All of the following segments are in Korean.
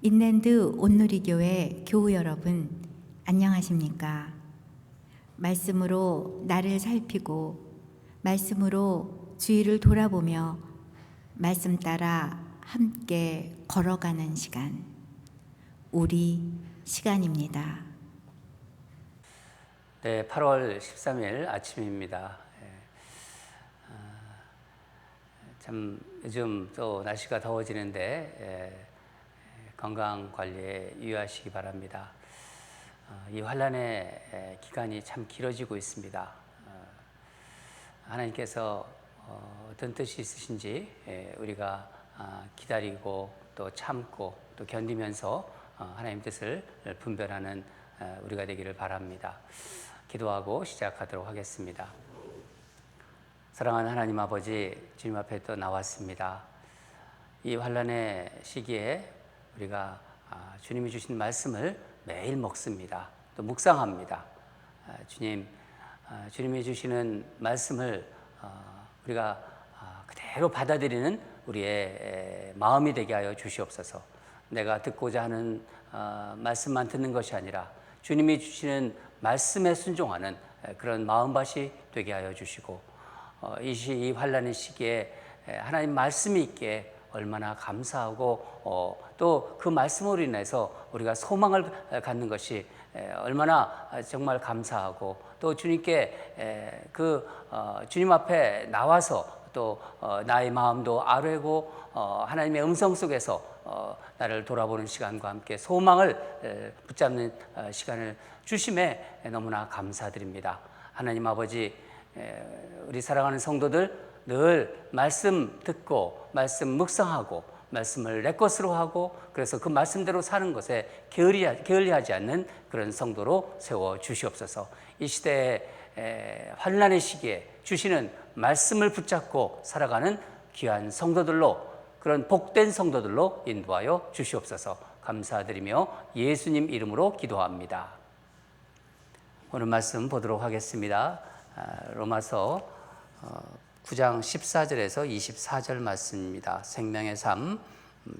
인랜드 온누리교회 교우 여러분, 안녕하십니까? 말씀으로 나를 살피고 말씀으로 주위를 돌아보며 말씀 따라 함께 걸어가는 시간, 우리 시간입니다. 네, 8월 13일 아침입니다. 참 요즘 또 날씨가 더워지는데 건강 관리에 유의하시기 바랍니다. 이 환란의 기간이 참 길어지고 있습니다. 하나님께서 어떤 뜻이 있으신지 우리가 기다리고 또 참고 또 견디면서 하나님 뜻을 분별하는 우리가 되기를 바랍니다. 기도하고 시작하도록 하겠습니다. 사랑하는 하나님 아버지, 주님 앞에 또 나왔습니다. 이 환란의 시기에 우리가 주님이 주신 말씀을 매일 먹습니다. 또 묵상합니다. 주님이 주시는 말씀을 우리가 그대로 받아들이는 우리의 마음이 되게 하여 주시옵소서. 내가 듣고자 하는 말씀만 듣는 것이 아니라 주님이 주시는 말씀에 순종하는 그런 마음밭이 되게 하여 주시고, 이 환란의 시기에 하나님 말씀이 있기에 얼마나 감사하고 또 그 말씀으로 인해서 우리가 소망을 갖는 것이 얼마나 정말 감사하고, 또 주님께 주님 앞에 나와서 또 나의 마음도 아뢰고 하나님의 음성 속에서 나를 돌아보는 시간과 함께 소망을 붙잡는 시간을 주심에 너무나 감사드립니다. 하나님 아버지, 우리 사랑하는 성도들 늘 말씀 듣고 말씀 묵상하고 말씀을 내 것으로 하고, 그래서 그 말씀대로 사는 것에 게을리하지 않는 그런 성도로 세워 주시옵소서. 이 시대의 환난의 시기에 주시는 말씀을 붙잡고 살아가는 귀한 성도들로, 그런 복된 성도들로 인도하여 주시옵소서. 감사드리며 예수님 이름으로 기도합니다. 오늘 말씀 보도록 하겠습니다. 로마서 9장 14절에서 24절 말씀입니다. 생명의 삶,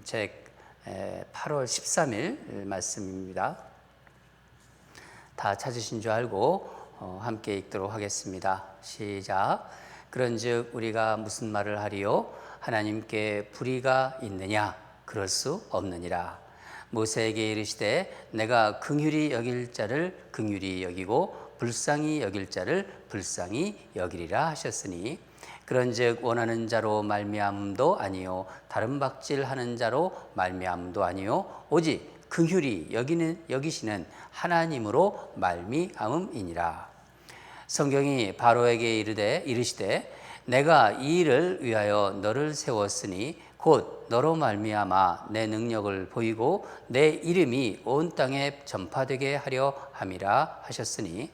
책 8월 13일 말씀입니다. 다 찾으신 줄 알고 함께 읽도록 하겠습니다. 시작. 그런즉 우리가 무슨 말을 하리요? 하나님께 불의가 있느냐? 그럴 수 없느니라. 모세에게 이르시되 내가 긍휼히 여길 자를 긍휼히 여기고 불쌍히 여길 자를 불쌍히 여기리라 하셨으니, 그런즉 원하는 자로 말미암음도 아니요 다른 박질하는 자로 말미암음도 아니요 오직 긍휼히 여기시는 하나님으로 말미암음이니라. 성경이 바로에게 이르시되 내가 이 일을 위하여 너를 세웠으니 곧 너로 말미암아 내 능력을 보이고 내 이름이 온 땅에 전파되게 하려 함이라 하셨으니,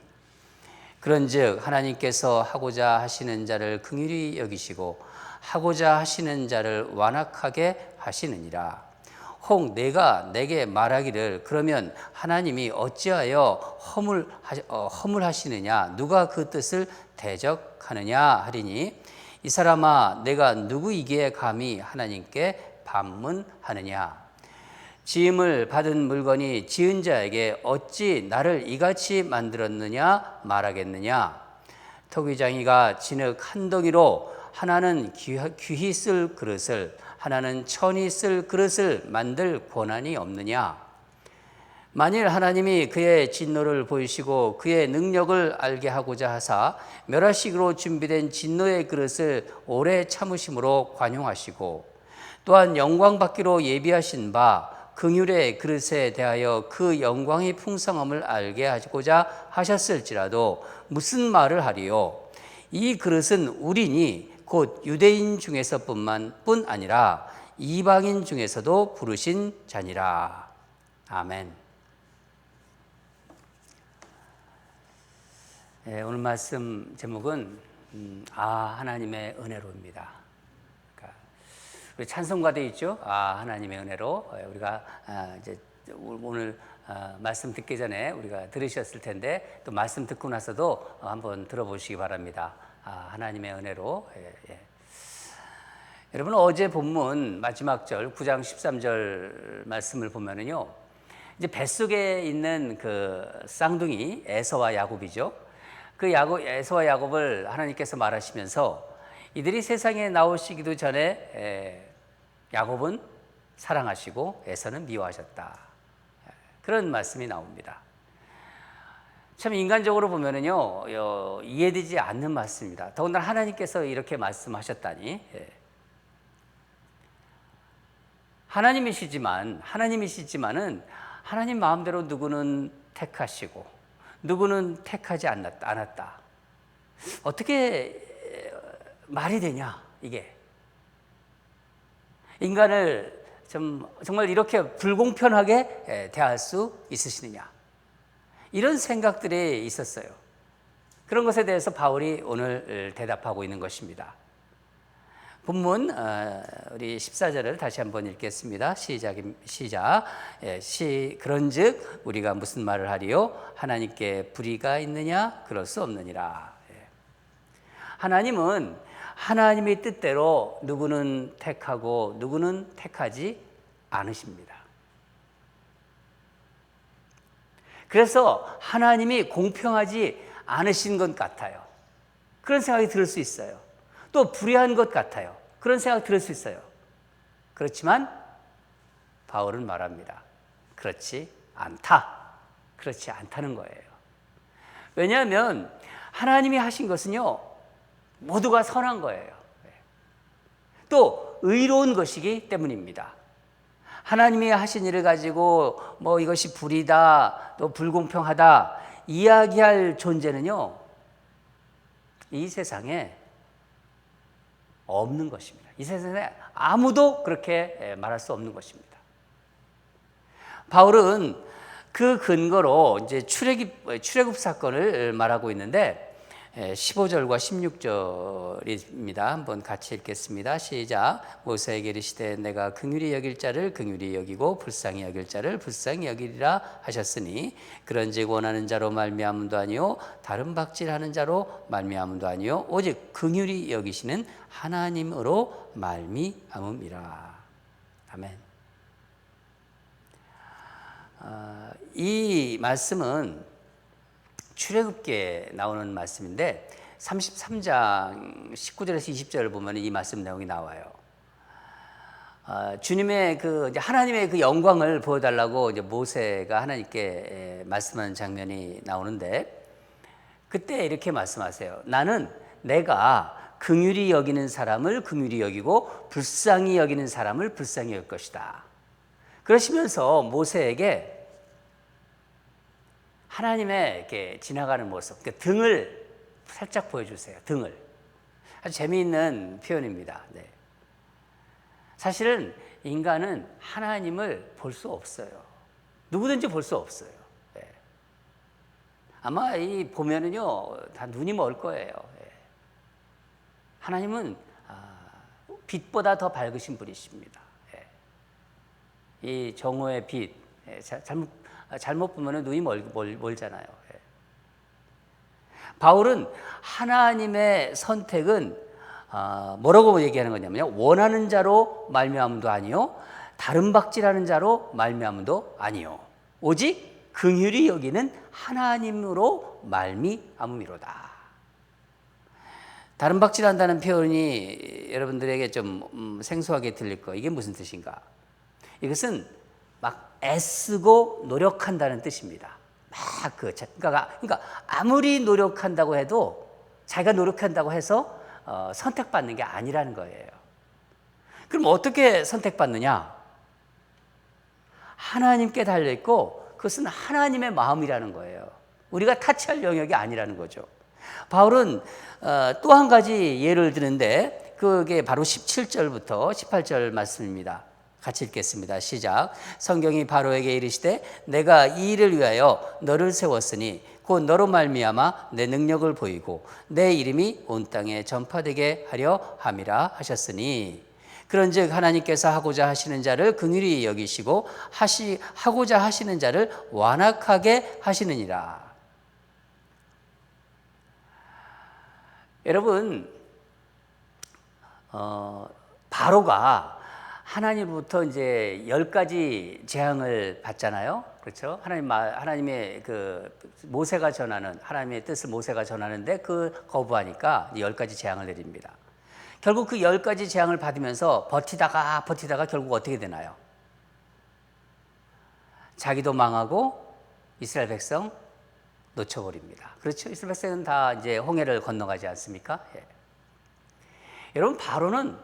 그런즉 하나님께서 하고자 하시는 자를 긍휼히 여기시고 하고자 하시는 자를 완악하게 하시느니라. 혹 내가 내게 말하기를 그러면 하나님이 어찌하여 허물하시느냐? 누가 그 뜻을 대적하느냐 하리니, 이 사람아 내가 누구이기에 감히 하나님께 반문하느냐? 지음을 받은 물건이 지은 자에게 어찌 나를 이같이 만들었느냐 말하겠느냐? 토기장이가 진흙 한 덩이로 하나는 귀히 쓸 그릇을 하나는 천히 쓸 그릇을 만들 권한이 없느냐? 만일 하나님이 그의 진노를 보이시고 그의 능력을 알게 하고자 하사 멸하시기로 준비된 진노의 그릇을 오래 참으심으로 관용하시고, 또한 영광 받기로 예비하신 바 긍휼의 그릇에 대하여 그 영광의 풍성함을 알게 하고자 하셨을지라도 무슨 말을 하리요? 이 그릇은 우리니 곧 유대인 중에서뿐 아니라 이방인 중에서도 부르신 자니라. 아멘. 오늘 말씀 제목은 하나님의 은혜로입니다. 우리 찬송가도 있죠. 하나님의 은혜로. 우리가 이제 오늘 말씀 듣기 전에 우리가 들으셨을 텐데 또 말씀 듣고 나서도 한번 들어보시기 바랍니다. 하나님의 은혜로. 여러분 어제 본문 마지막 절 9장 13절 말씀을 보면은요. 이제 뱃속에 있는 그 쌍둥이 에서와 야곱이죠. 그 에서와 야곱을 하나님께서 말하시면서 이들이 세상에 나오시기도 전에 야곱은 사랑하시고 에서는 미워하셨다. 그런 말씀이 나옵니다. 참 인간적으로 보면은요 이해되지 않는 말씀입니다. 더군다나 하나님께서 이렇게 말씀하셨다니. 하나님이시지만은 하나님 마음대로 누구는 택하시고 누구는 택하지 않았다. 어떻게 말이 되냐 이게. 인간을 정말 이렇게 불공평하게 대할 수 있으시느냐 이런 생각들이 있었어요. 그런 것에 대해서 바울이 오늘 대답하고 있는 것입니다. 본문 우리 14절을 다시 한번 읽겠습니다. 시작. 그런즉 우리가 무슨 말을 하리요? 하나님께 불의가 있느냐? 그럴 수 없느니라. 하나님은 하나님의 뜻대로 누구는 택하고 누구는 택하지 않으십니다. 그래서 하나님이 공평하지 않으신 것 같아요. 그런 생각이 들 수 있어요. 또 불의한 것 같아요. 그런 생각 들을 수 있어요. 그렇지만 바울은 말합니다. 그렇지 않다. 그렇지 않다는 거예요. 왜냐하면 하나님이 하신 것은요 모두가 선한 거예요. 또 의로운 것이기 때문입니다. 하나님이 하신 일을 가지고 뭐 이것이 불의다, 또 불공평하다 이야기할 존재는요 이 세상에 없는 것입니다. 이 세상에 아무도 그렇게 말할 수 없는 것입니다. 바울은 그 근거로 이제 출애굽 사건을 말하고 있는데 15절과 16절입니다. 한번 같이 읽겠습니다. 시작. 모세에게 이르시되 내가 긍휼히 여길 자를 긍휼히 여기고 불쌍히 여길 자를 불쌍히 여기리라 하셨으니 그런즉 원하는 자로 말미암음도 아니요 다른 박질하는 자로 말미암음도 아니요 오직 긍휼히 여기시는 하나님으로 말미암음이라. 아멘. 이 말씀은 출애굽기에 나오는 말씀인데 33장 19절에서 20절을 보면 이 말씀 내용이 나와요. 주님의 하나님의 그 영광을 보여달라고 이제 모세가 하나님께 말씀하는 장면이 나오는데 그때 이렇게 말씀하세요. 나는 내가 긍휼히 여기는 사람을 긍휼히 여기고 불쌍히 여기는 사람을 불쌍히 여길 것이다. 그러시면서 모세에게 하나님의 이렇게 지나가는 모습, 등을 살짝 보여주세요. 등을. 아주 재미있는 표현입니다. 네. 사실은 인간은 하나님을 볼 수 없어요. 누구든지 볼 수 없어요. 네. 아마 이 보면은요, 다 눈이 멀 거예요. 네. 하나님은 빛보다 더 밝으신 분이십니다. 네. 이 정오의 빛, 잘못 보면 눈이 멀잖아요. 바울은 하나님의 선택은 뭐라고 얘기하는 거냐면요. 원하는 자로 말미암음도 아니요 다른 박질하는 자로 말미암음도 아니요 오직 긍휼히 여기는 하나님으로 말미암음이로다. 다른 박질한다는 표현이 여러분들에게 좀 생소하게 들릴 거. 이게 무슨 뜻인가? 이것은 막 애쓰고 노력한다는 뜻입니다. 그러니까 아무리 노력한다고 해도 자기가 노력한다고 해서 선택받는 게 아니라는 거예요. 그럼 어떻게 선택받느냐? 하나님께 달려있고 그것은 하나님의 마음이라는 거예요. 우리가 타치할 영역이 아니라는 거죠. 바울은 또 한 가지 예를 드는데 그게 바로 17절부터 18절 말씀입니다. 같이 읽겠습니다. 시작. 성경이 바로에게 이르시되 내가 이 일을 위하여 너를 세웠으니 곧 너로 말미암아 내 능력을 보이고 내 이름이 온 땅에 전파되게 하려 함이라 하셨으니 그런즉 하나님께서 하고자 하시는 자를 긍휼히 여기시고 하고자 하시는 자를 완악하게 하시느니라. 여러분 바로가 하나님으로부터 이제 10가지 재앙을 받잖아요. 그렇죠? 하나님의 그 모세가 전하는 하나님의 뜻을 모세가 전하는데 그 거부하니까 10가지 재앙을 내립니다. 결국 그 10가지 재앙을 받으면서 버티다가 결국 어떻게 되나요? 자기도 망하고 이스라엘 백성 놓쳐버립니다. 그렇죠? 이스라엘 백성은 다 이제 홍해를 건너가지 않습니까? 예. 여러분, 바로는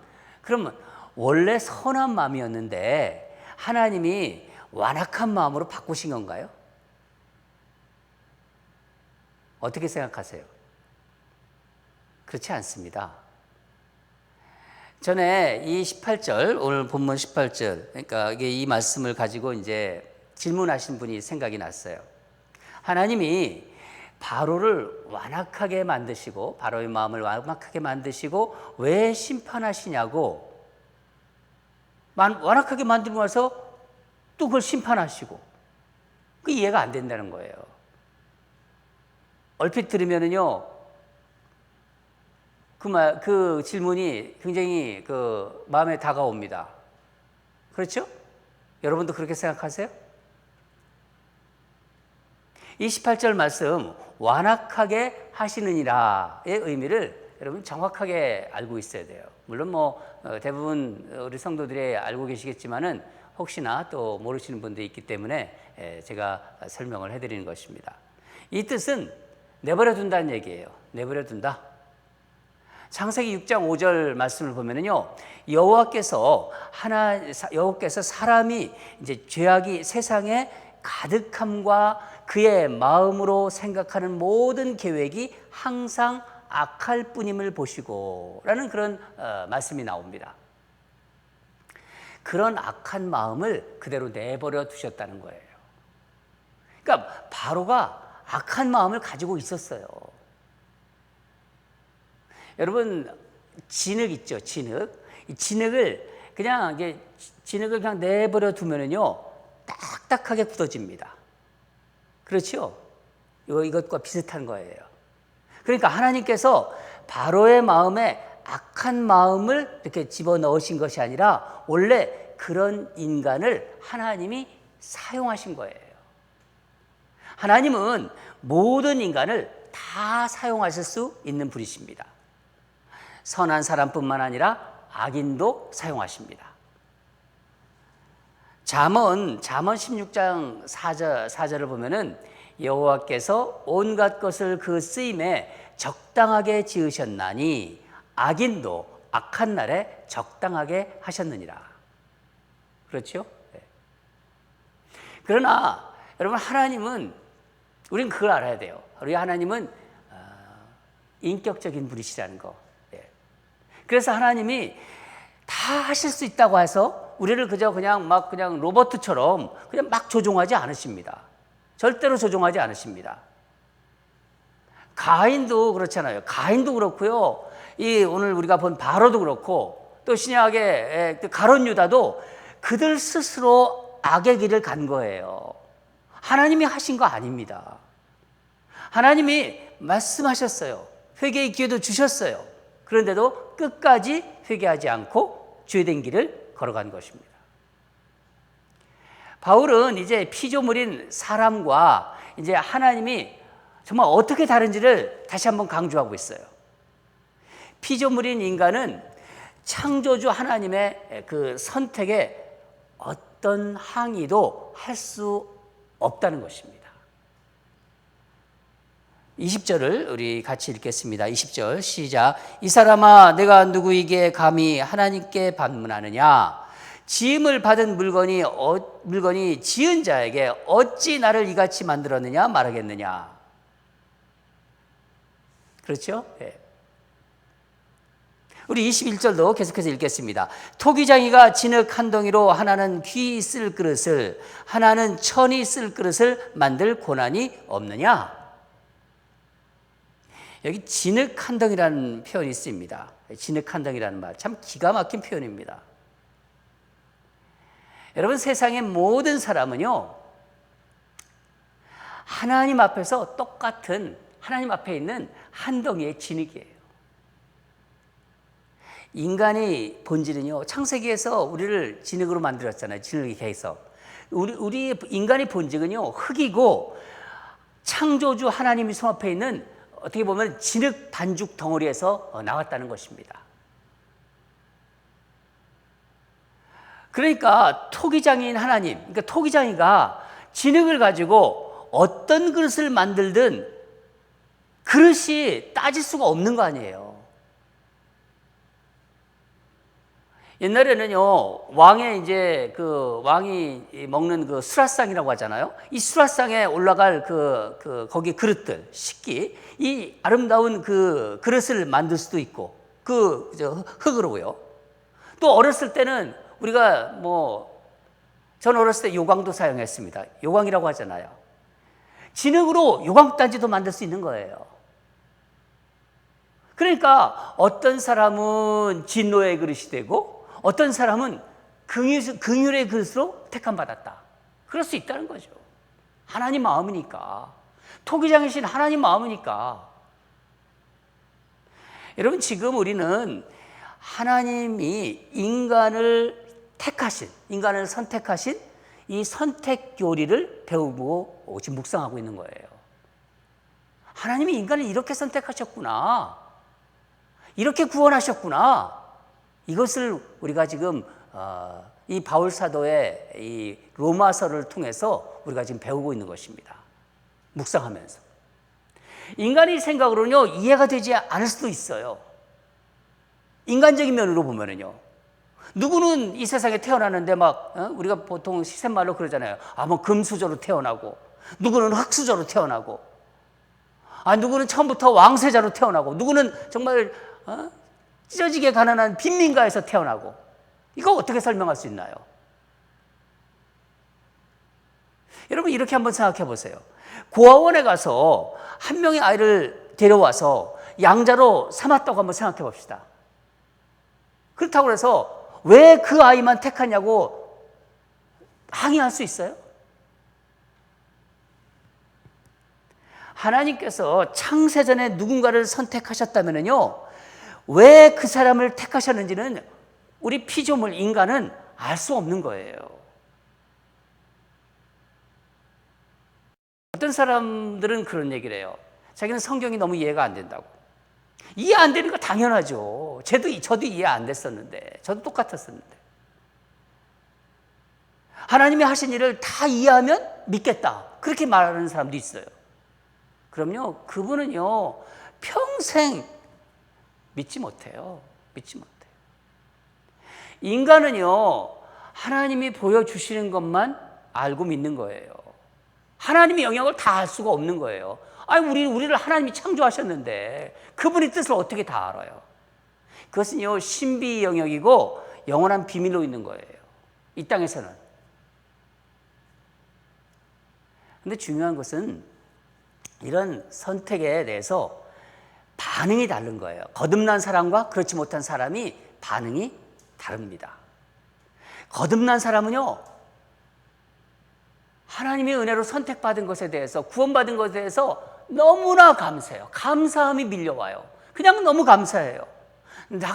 그러면 원래 선한 마음이었는데 하나님이 완악한 마음으로 바꾸신 건가요? 어떻게 생각하세요? 그렇지 않습니다. 전에 이 18절, 오늘 본문 18절, 그러니까 이게 이 말씀을 가지고 이제 질문하신 분이 생각이 났어요. 하나님이 바로를 완악하게 만드시고, 바로의 마음을 완악하게 만드시고, 왜 심판하시냐고, 완악하게 만들고 나서 또 그걸 심판하시고, 그 이해가 안 된다는 거예요. 얼핏 들으면은요, 그 질문이 굉장히 그 마음에 다가옵니다. 그렇죠? 여러분도 그렇게 생각하세요? 이 18절 말씀, 완악하게 하시느니라의 의미를 여러분 정확하게 알고 있어야 돼요. 물론 대부분 우리 성도들이 알고 계시겠지만은 혹시나 또 모르시는 분들이 있기 때문에 제가 설명을 해드리는 것입니다. 이 뜻은 내버려 둔다는 얘기예요. 내버려 둔다. 창세기 6장 5절 말씀을 보면은요, 여호와께서 사람이 이제 죄악이 세상에 가득함과 그의 마음으로 생각하는 모든 계획이 항상 악할 뿐임을 보시고라는 그런 말씀이 나옵니다. 그런 악한 마음을 그대로 내버려 두셨다는 거예요. 그러니까 바로가 악한 마음을 가지고 있었어요. 여러분, 진흙 있죠, 진흙. 이 진흙을 그냥 내버려 두면은요, 딱딱하게 굳어집니다. 그렇죠? 이것과 비슷한 거예요. 그러니까 하나님께서 바로의 마음에 악한 마음을 이렇게 집어넣으신 것이 아니라 원래 그런 인간을 하나님이 사용하신 거예요. 하나님은 모든 인간을 다 사용하실 수 있는 분이십니다. 선한 사람뿐만 아니라 악인도 사용하십니다. 잠언 16장 4절을 보면은 여호와께서 온갖 것을 그 쓰임에 적당하게 지으셨나니 악인도 악한 날에 적당하게 하셨느니라. 그렇죠? 네. 그러나 여러분, 우리는 그걸 알아야 돼요. 우리 하나님은 인격적인 분이시라는 거. 네. 그래서 하나님이 다 하실 수 있다고 해서 우리를 그냥 로봇처럼 그냥 막 조종하지 않으십니다. 절대로 조종하지 않으십니다. 가인도 그렇잖아요. 가인도 그렇고요. 오늘 우리가 본 바로도 그렇고, 또 신약의 가룟 유다도 그들 스스로 악의 길을 간 거예요. 하나님이 하신 거 아닙니다. 하나님이 말씀하셨어요. 회개의 기회도 주셨어요. 그런데도 끝까지 회개하지 않고 죄된 길을 걸어간 것입니다. 바울은 이제 피조물인 사람과 이제 하나님이 정말 어떻게 다른지를 다시 한번 강조하고 있어요. 피조물인 인간은 창조주 하나님의 그 선택에 어떤 항의도 할 수 없다는 것입니다. 20절을 우리 같이 읽겠습니다. 20절 시작. 이 사람아, 내가 누구에게 감히 하나님께 반문하느냐? 지음을 받은 물건이 지은 자에게 어찌 나를 이같이 만들었느냐 말하겠느냐. 그렇죠? 네. 우리 21절도 계속해서 읽겠습니다. 토기장이가 진흙 한 덩이로 하나는 귀 쓸 그릇을, 하나는 천이 쓸 그릇을 만들 고난이 없느냐? 여기 진흙 한 덩이라는 표현이 있습니다. 진흙 한 덩이라는 말, 참 기가 막힌 표현입니다. 여러분, 세상의 모든 사람은요, 하나님 앞에서 똑같은, 하나님 앞에 있는 한 덩이의 진흙이에요. 인간의 본질은요, 창세기에서 우리를 진흙으로 만들었잖아요. 진흙의 계에서. 우리 인간의 본질은요, 흙이고 창조주 하나님이 손 앞에 있는 어떻게 보면 진흙 반죽 덩어리에서 나왔다는 것입니다. 그러니까 토기장인 하나님, 그러니까 토기장이가 진흙을 가지고 어떤 그릇을 만들든 그릇이 따질 수가 없는 거 아니에요. 옛날에는요, 왕이 먹는 그 수라상이라고 하잖아요. 이 수라상에 올라갈 거기 그릇들, 식기, 이 아름다운 그 그릇을 만들 수도 있고, 흙으로요. 또 어렸을 때는 우리가 전 어렸을 때 요광도 사용했습니다. 요광이라고 하잖아요. 진흙으로 요광단지도 만들 수 있는 거예요. 그러니까 어떤 사람은 진노의 그릇이 되고 어떤 사람은 긍휼의 그릇으로 택함받았다. 그럴 수 있다는 거죠. 하나님 마음이니까. 토기장이신 하나님 마음이니까. 여러분, 지금 우리는 하나님이 인간을 선택하신 이 선택 교리를 배우고 지금 묵상하고 있는 거예요. 하나님이 인간을 이렇게 선택하셨구나. 이렇게 구원하셨구나. 이것을 우리가 지금 이 바울 사도의 이 로마서를 통해서 우리가 지금 배우고 있는 것입니다. 묵상하면서. 인간의 생각으로는요, 이해가 되지 않을 수도 있어요. 인간적인 면으로 보면은요. 누구는 이 세상에 태어나는데 우리가 보통 시샘말로 그러잖아요. 금수저로 태어나고, 누구는 흙수저로 태어나고, 누구는 처음부터 왕세자로 태어나고, 누구는 정말 찢어지게 가난한 빈민가에서 태어나고. 이거 어떻게 설명할 수 있나요? 여러분, 이렇게 한번 생각해 보세요. 고아원에 가서 한 명의 아이를 데려와서 양자로 삼았다고 한번 생각해 봅시다. 그렇다고 해서 왜 그 아이만 택하냐고 항의할 수 있어요? 하나님께서 창세전에 누군가를 선택하셨다면요, 왜 그 사람을 택하셨는지는 우리 피조물 인간은 알 수 없는 거예요. 어떤 사람들은 그런 얘기를 해요. 자기는 성경이 너무 이해가 안 된다고. 이해 안 되는 거 당연하죠. 저도 이해 안 됐었는데, 저도 똑같았었는데. 하나님이 하신 일을 다 이해하면 믿겠다. 그렇게 말하는 사람도 있어요. 그럼요, 그분은요, 평생 믿지 못해요. 믿지 못해요. 인간은요, 하나님이 보여주시는 것만 알고 믿는 거예요. 하나님의 영역을 다 알 수가 없는 거예요. 우리를 하나님이 창조하셨는데 그분의 뜻을 어떻게 다 알아요? 그것은요, 신비 영역이고 영원한 비밀로 있는 거예요. 이 땅에서는. 근데 중요한 것은 이런 선택에 대해서 반응이 다른 거예요. 거듭난 사람과 그렇지 못한 사람이 반응이 다릅니다. 거듭난 사람은요, 하나님의 은혜로 선택받은 것에 대해서, 구원받은 것에 대해서 너무나 감사해요. 감사함이 밀려와요. 그냥 너무 감사해요.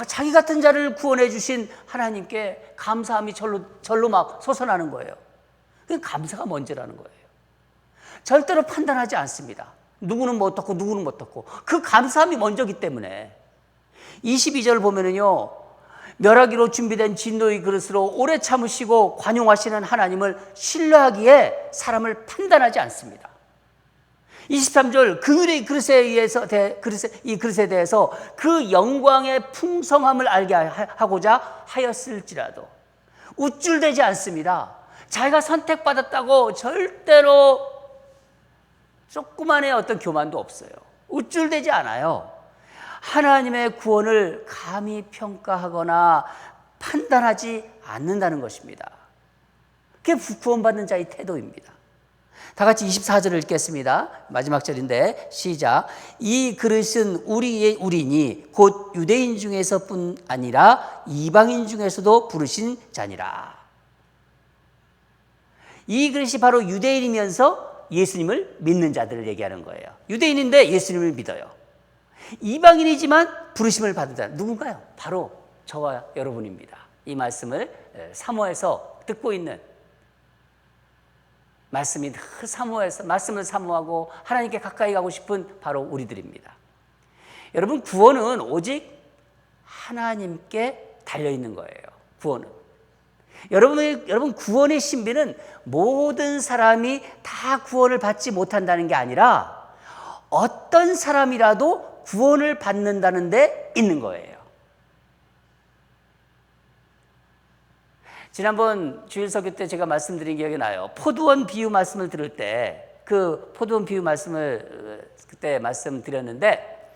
자기 같은 자를 구원해 주신 하나님께 감사함이 절로 막 솟아나는 거예요. 그 감사가 먼저라는 거예요. 절대로 판단하지 않습니다. 누구는 뭐 어떻고 누구는 뭐 어떻고. 그 감사함이 먼저기 때문에. 22절 보면은요, 멸하기로 준비된 진노의 그릇으로 오래 참으시고 관용하시는 하나님을 신뢰하기에 사람을 판단하지 않습니다. 23절, 긍휼의 이 그릇에 대해서 그 영광의 풍성함을 알게 하고자 하였을지라도 우쭐대지 않습니다. 자기가 선택받았다고 절대로 조그만의 어떤 교만도 없어요. 우쭐대지 않아요. 하나님의 구원을 감히 평가하거나 판단하지 않는다는 것입니다. 그게 구원받는 자의 태도입니다. 다 같이 24절을 읽겠습니다. 마지막 절인데 시작. 이 그릇은 우리니 곧 유대인 중에서뿐 아니라 이방인 중에서도 부르신 자니라. 이 그릇이 바로 유대인이면서 예수님을 믿는 자들을 얘기하는 거예요. 유대인인데 예수님을 믿어요. 이방인이지만 부르심을 받은 자 누군가요? 바로 저와 여러분입니다. 이 말씀을 사모해서 듣고 있는, 말씀이 늘 사모해서 말씀을 사모하고 하나님께 가까이 가고 싶은 바로 우리들입니다. 여러분, 구원은 오직 하나님께 달려 있는 거예요. 구원은. 여러분, 구원의 신비는 모든 사람이 다 구원을 받지 못한다는 게 아니라 어떤 사람이라도 구원을 받는다는 데 있는 거예요. 지난번 주일서교 때 제가 말씀드린 기억이 나요. 포도원 비유 말씀을 들을 때 그 포도원 비유 말씀을 그때 말씀드렸는데,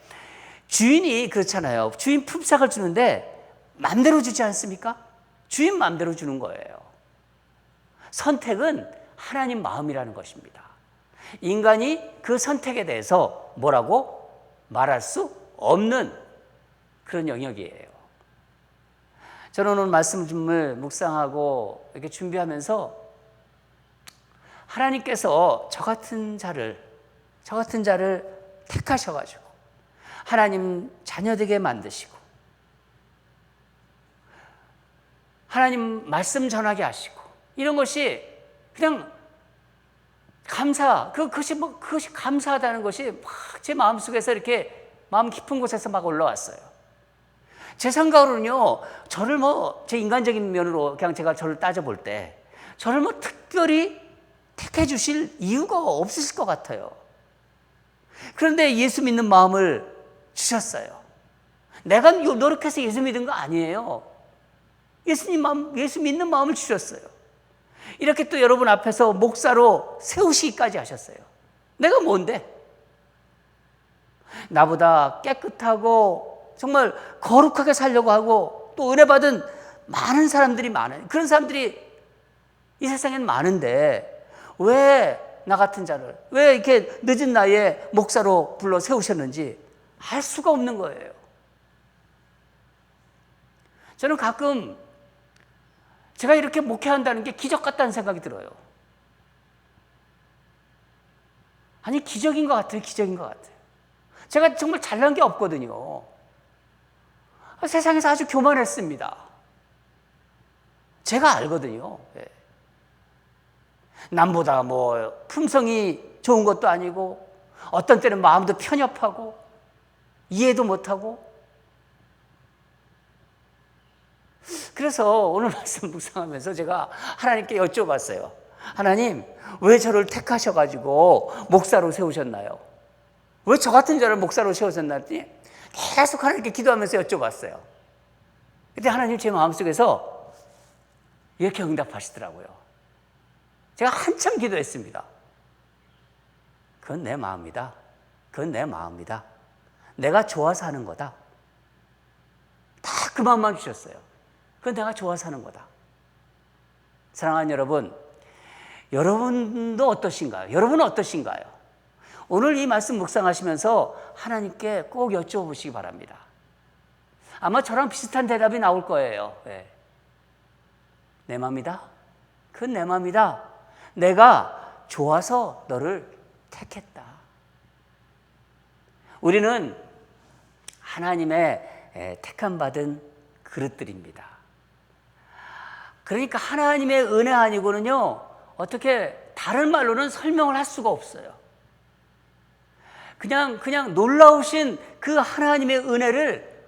주인이 그렇잖아요. 주인 품삯을 주는데 마음대로 주지 않습니까? 주인 마음대로 주는 거예요. 선택은 하나님 마음이라는 것입니다. 인간이 그 선택에 대해서 뭐라고 말할 수 없는 그런 영역이에요. 저는 오늘 말씀을 묵상하고 이렇게 준비하면서 하나님께서 저 같은 자를 택하셔가지고 하나님 자녀 되게 만드시고 하나님 말씀 전하게 하시고, 이런 것이 그냥 그것이 감사하다는 것이 막 제 마음속에서 이렇게 마음 깊은 곳에서 막 올라왔어요. 제 생각으로는요, 저를 제 인간적인 면으로 그냥 제가 저를 따져볼 때 저를 특별히 택해 주실 이유가 없으실 것 같아요. 그런데 예수 믿는 마음을 주셨어요. 내가 노력해서 예수 믿은 거 아니에요. 예수 믿는 마음을 주셨어요. 이렇게 또 여러분 앞에서 목사로 세우시기까지 하셨어요. 내가 뭔데? 나보다 깨끗하고 정말 거룩하게 살려고 하고 또 은혜 받은 많은 사람들이 많아요. 그런 사람들이 이 세상엔 많은데 왜 나 같은 자를, 왜 이렇게 늦은 나이에 목사로 불러 세우셨는지 알 수가 없는 거예요. 저는 가끔 제가 이렇게 목회한다는 게 기적 같다는 생각이 들어요. 아니, 기적인 것 같아요. 기적인 것 같아요. 제가 정말 잘난 게 없거든요. 세상에서 아주 교만했습니다. 제가 알거든요. 남보다 품성이 좋은 것도 아니고, 어떤 때는 마음도 편협하고 이해도 못하고. 그래서 오늘 말씀 묵상하면서 제가 하나님께 여쭤봤어요. 하나님, 왜 저를 택하셔가지고 목사로 세우셨나요? 왜 저 같은 자를 목사로 세우셨나 했더니 계속 하나님께 기도하면서 여쭤봤어요. 그때 하나님 제 마음속에서 이렇게 응답하시더라고요. 제가 한참 기도했습니다. 그건 내 마음이다. 그건 내 마음이다. 내가 좋아서 하는 거다. 다 그 마음만 주셨어요. 그건 내가 좋아서 하는 거다. 사랑하는 여러분, 여러분도 어떠신가요? 여러분은 어떠신가요? 오늘 이 말씀 묵상하시면서 하나님께 꼭 여쭤보시기 바랍니다. 아마 저랑 비슷한 대답이 나올 거예요. 내 마음이다. 그건 내 마음이다. 내가 좋아서 너를 택했다. 우리는 하나님의 택함 받은 그릇들입니다. 그러니까 하나님의 은혜 아니고는요, 어떻게 다른 말로는 설명을 할 수가 없어요. 그냥 놀라우신 그 하나님의 은혜를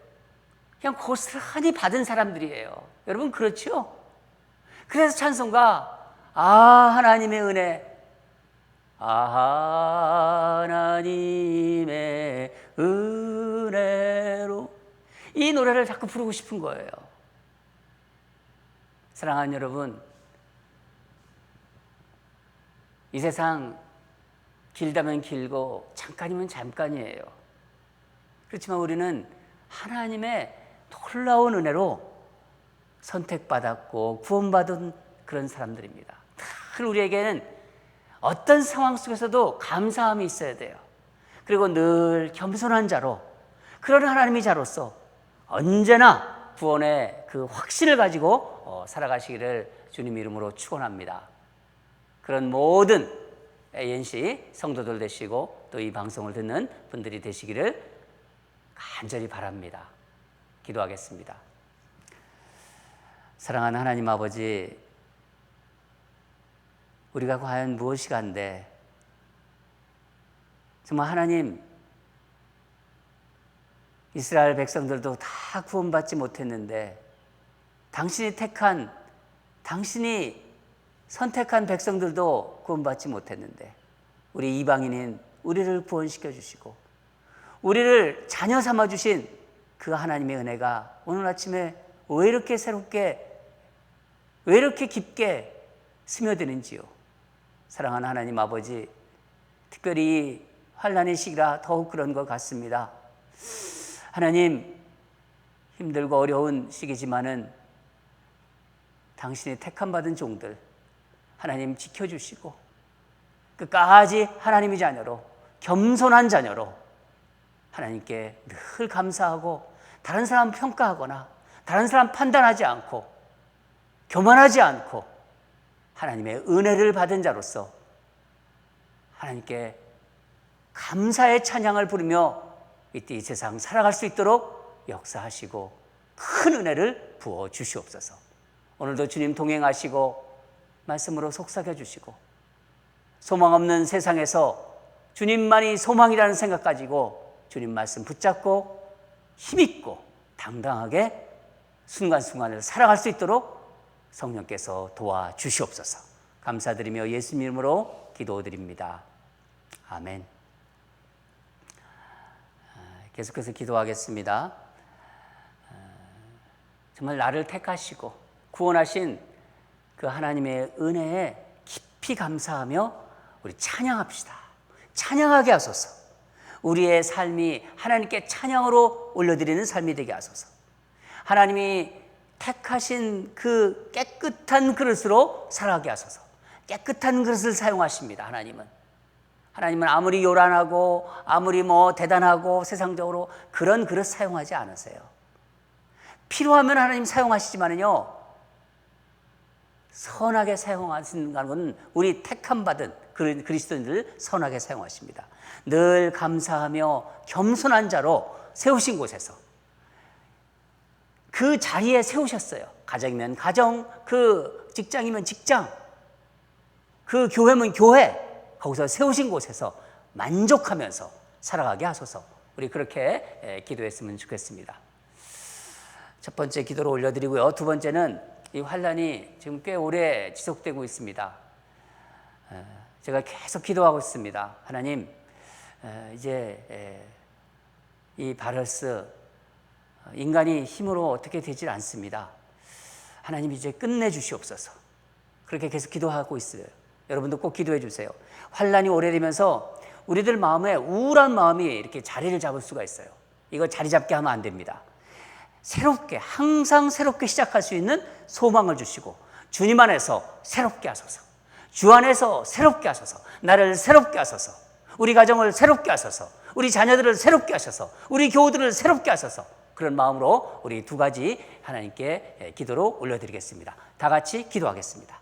그냥 고스란히 받은 사람들이에요. 여러분, 그렇죠? 그래서 찬송가, 하나님의 은혜, 하나님의 은혜로, 이 노래를 자꾸 부르고 싶은 거예요. 사랑하는 여러분, 이 세상 길다면 길고 잠깐이면 잠깐이에요. 그렇지만 우리는 하나님의 놀라운 은혜로 선택받았고 구원받은 그런 사람들입니다. 늘 우리에게는 어떤 상황 속에서도 감사함이 있어야 돼요. 그리고 늘 겸손한 자로, 그런 하나님의 자로서 언제나 구원의 그 확신을 가지고 살아가시기를 주님 이름으로 축원합니다. 그런 모든 ANC 성도들 되시고 또 이 방송을 듣는 분들이 되시기를 간절히 바랍니다. 기도하겠습니다. 사랑하는 하나님 아버지, 우리가 과연 무엇이 간데 정말 하나님, 이스라엘 백성들도 다 구원받지 못했는데 당신이 선택한 백성들도 구원받지 못했는데 우리 이방인인 우리를 구원시켜 주시고 우리를 자녀 삼아 주신 그 하나님의 은혜가 오늘 아침에 왜 이렇게 새롭게, 왜 이렇게 깊게 스며드는지요. 사랑하는 하나님 아버지, 특별히 환난의 시기라 더욱 그런 것 같습니다. 하나님, 힘들고 어려운 시기지만은 당신이 택함받은 종들 하나님 지켜주시고 끝까지 하나님의 자녀로, 겸손한 자녀로 하나님께 늘 감사하고 다른 사람 평가하거나 다른 사람 판단하지 않고 교만하지 않고 하나님의 은혜를 받은 자로서 하나님께 감사의 찬양을 부르며 이때 이 세상 살아갈 수 있도록 역사하시고 큰 은혜를 부어 주시옵소서. 오늘도 주님 동행하시고 말씀으로 속삭여 주시고 소망 없는 세상에서 주님만이 소망이라는 생각 가지고 주님 말씀 붙잡고 힘있고 당당하게 순간순간을 살아갈 수 있도록 성령께서 도와주시옵소서. 감사드리며 예수님 이름으로 기도드립니다. 아멘. 계속해서 기도하겠습니다. 정말 나를 택하시고 구원하신 그 하나님의 은혜에 깊이 감사하며 우리 찬양합시다. 찬양하게 하소서. 우리의 삶이 하나님께 찬양으로 올려드리는 삶이 되게 하소서. 하나님이 택하신 그 깨끗한 그릇으로 살아가게 하소서. 깨끗한 그릇을 사용하십니다. 하나님은 아무리 요란하고 아무리 대단하고 세상적으로 그런 그릇 사용하지 않으세요. 필요하면 하나님 사용하시지만은요, 선하게 사용하시는 것은 우리 택함받은 그리스도인들을 선하게 사용하십니다. 늘 감사하며 겸손한 자로 세우신 곳에서 그 자리에 세우셨어요. 가정이면 가정, 그 직장이면 직장, 그 교회면 교회, 거기서 세우신 곳에서 만족하면서 살아가게 하소서. 우리 그렇게 기도했으면 좋겠습니다. 첫 번째 기도로 올려드리고요. 두 번째는 이 환난이 지금 꽤 오래 지속되고 있습니다. 제가 계속 기도하고 있습니다. 하나님, 이제 이 바이러스 인간이 힘으로 어떻게 되질 않습니다. 하나님 이제 끝내주시옵소서. 그렇게 계속 기도하고 있어요. 여러분도 꼭 기도해 주세요. 환난이 오래되면서 우리들 마음에 우울한 마음이 이렇게 자리를 잡을 수가 있어요. 이거 자리 잡게 하면 안 됩니다. 새롭게, 항상 새롭게 시작할 수 있는 소망을 주시고 주님 안에서 새롭게 하소서. 주 안에서 새롭게 하소서. 나를 새롭게 하소서. 우리 가정을 새롭게 하소서. 우리 자녀들을 새롭게 하셔서 우리 교우들을 새롭게 하소서. 그런 마음으로 우리 두 가지 하나님께 기도로 올려드리겠습니다. 다 같이 기도하겠습니다.